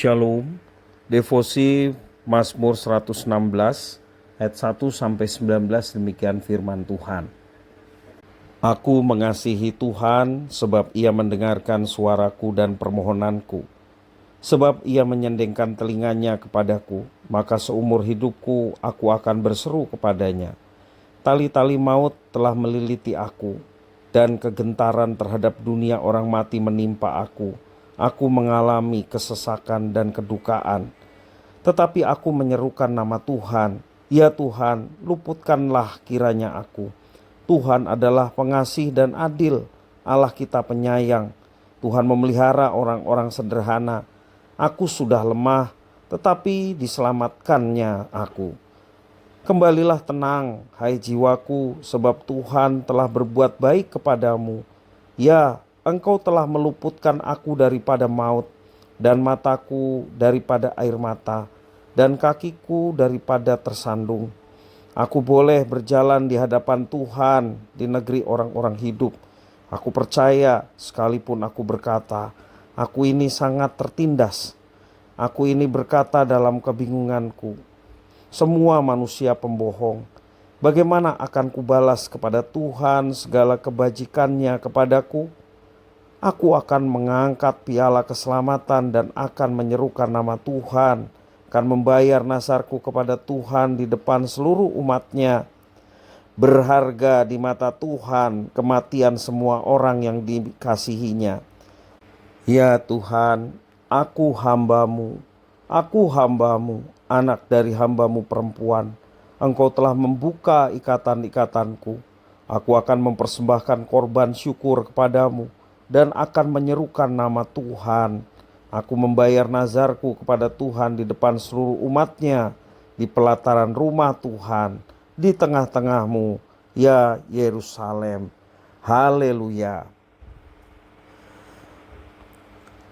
Shalom, devosi Mazmur 116 ayat 1-19 demikian firman Tuhan. Aku mengasihi Tuhan sebab Ia mendengarkan suaraku dan permohonanku. Sebab Ia menyendengkan telinganya kepadaku, maka seumur hidupku aku akan berseru kepadanya. Tali-tali maut telah meliliti aku, dan kegentaran terhadap dunia orang mati menimpa aku. Aku mengalami kesesakan dan kedukaan. Tetapi aku menyerukan nama Tuhan. Ya Tuhan, luputkanlah kiranya aku. Tuhan adalah pengasih dan adil, Allah kita penyayang. Tuhan memelihara orang-orang sederhana. Aku sudah lemah, tetapi diselamatkannya aku. Kembalilah tenang, hai jiwaku, sebab Tuhan telah berbuat baik kepadamu. Ya, Engkau telah meluputkan aku daripada maut, dan mataku daripada air mata, dan kakiku daripada tersandung. Aku boleh berjalan di hadapan Tuhan di negeri orang-orang hidup. Aku percaya sekalipun aku berkata, aku ini sangat tertindas. Aku ini berkata dalam kebingunganku, semua manusia pembohong. Bagaimana akan kubalas kepada Tuhan segala kebajikannya kepadaku? Aku akan mengangkat piala keselamatan dan akan menyerukan nama Tuhan, akan membayar nazarku kepada Tuhan di depan seluruh umatnya. Berharga di mata Tuhan kematian semua orang yang dikasihinya. Ya Tuhan, aku hambamu, anak dari hambamu perempuan. Engkau telah membuka ikatan-ikatanku. Aku akan mempersembahkan korban syukur kepadamu dan akan menyerukan nama Tuhan. Aku membayar nazarku kepada Tuhan di depan seluruh umatnya, di pelataran rumah Tuhan, di tengah-tengahmu, ya Yerusalem. Haleluya.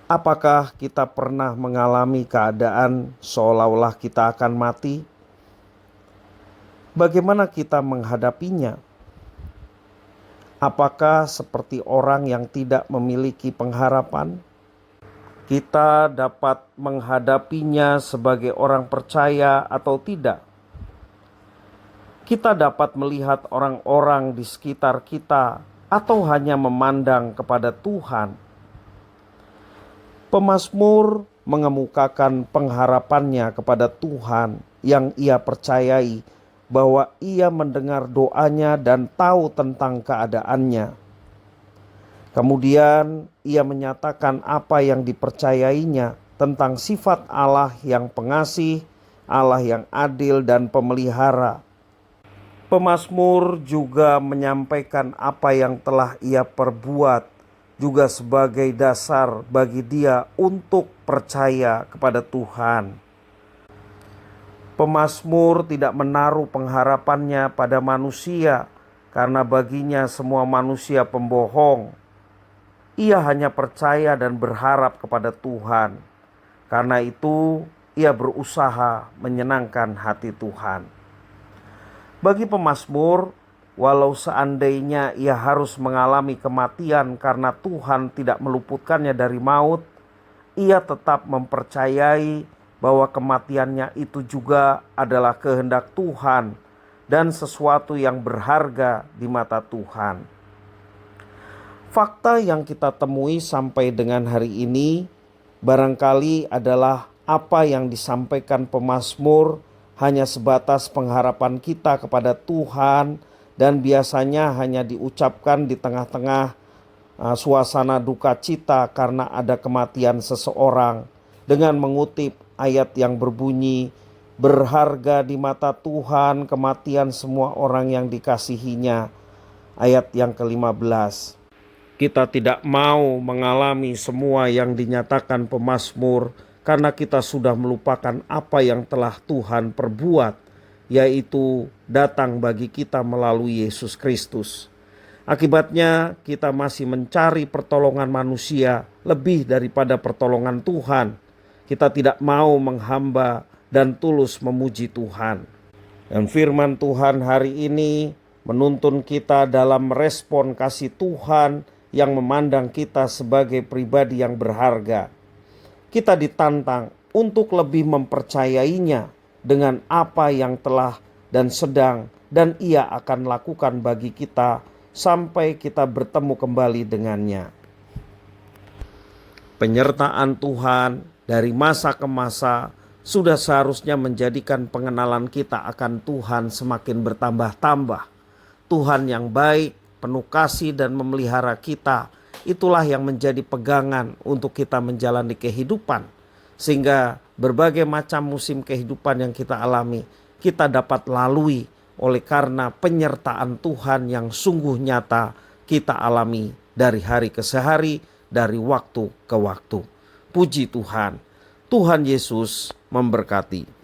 Apakah kita pernah mengalami keadaan seolah-olah kita akan mati? Bagaimana kita menghadapinya? Apakah seperti orang yang tidak memiliki pengharapan? Kita dapat menghadapinya sebagai orang percaya atau tidak? Kita dapat melihat orang-orang di sekitar kita atau hanya memandang kepada Tuhan? Pemazmur mengemukakan pengharapannya kepada Tuhan yang ia percayai bahwa ia mendengar doanya dan tahu tentang keadaannya. Kemudian ia menyatakan apa yang dipercayainya tentang sifat Allah yang pengasih, Allah yang adil dan pemelihara. Pemazmur juga menyampaikan apa yang telah ia perbuat, juga sebagai dasar bagi dia untuk percaya kepada Tuhan. Pemazmur tidak menaruh pengharapannya pada manusia, karena baginya semua manusia pembohong. Ia hanya percaya dan berharap kepada Tuhan. Karena itu, ia berusaha menyenangkan hati Tuhan. Bagi pemazmur, walau seandainya ia harus mengalami kematian karena Tuhan tidak meluputkannya dari maut, ia tetap mempercayai bahwa kematiannya itu juga adalah kehendak Tuhan dan sesuatu yang berharga di mata Tuhan. Fakta yang kita temui sampai dengan hari ini barangkali adalah apa yang disampaikan pemazmur hanya sebatas pengharapan kita kepada Tuhan dan biasanya hanya diucapkan di tengah-tengah suasana duka cita karena ada kematian seseorang, dengan mengutip ayat yang berbunyi, berharga di mata Tuhan kematian semua orang yang dikasihinya, ayat yang ke-15. Kita tidak mau mengalami semua yang dinyatakan pemazmur karena kita sudah melupakan apa yang telah Tuhan perbuat, yaitu datang bagi kita melalui Yesus Kristus. Akibatnya kita masih mencari pertolongan manusia lebih daripada pertolongan Tuhan. Kita tidak mau menghamba dan tulus memuji Tuhan. Dan firman Tuhan hari ini menuntun kita dalam merespon kasih Tuhan yang memandang kita sebagai pribadi yang berharga. Kita ditantang untuk lebih mempercayainya dengan apa yang telah dan sedang dan Ia akan lakukan bagi kita sampai kita bertemu kembali dengannya. Penyertaan Tuhan dari masa ke masa sudah seharusnya menjadikan pengenalan kita akan Tuhan semakin bertambah-tambah. Tuhan yang baik, penuh kasih dan memelihara kita, itulah yang menjadi pegangan untuk kita menjalani kehidupan. Sehingga berbagai macam musim kehidupan yang kita alami, kita dapat lalui oleh karena penyertaan Tuhan yang sungguh nyata kita alami dari hari ke hari, dari waktu ke waktu. Puji Tuhan. Tuhan Yesus memberkati.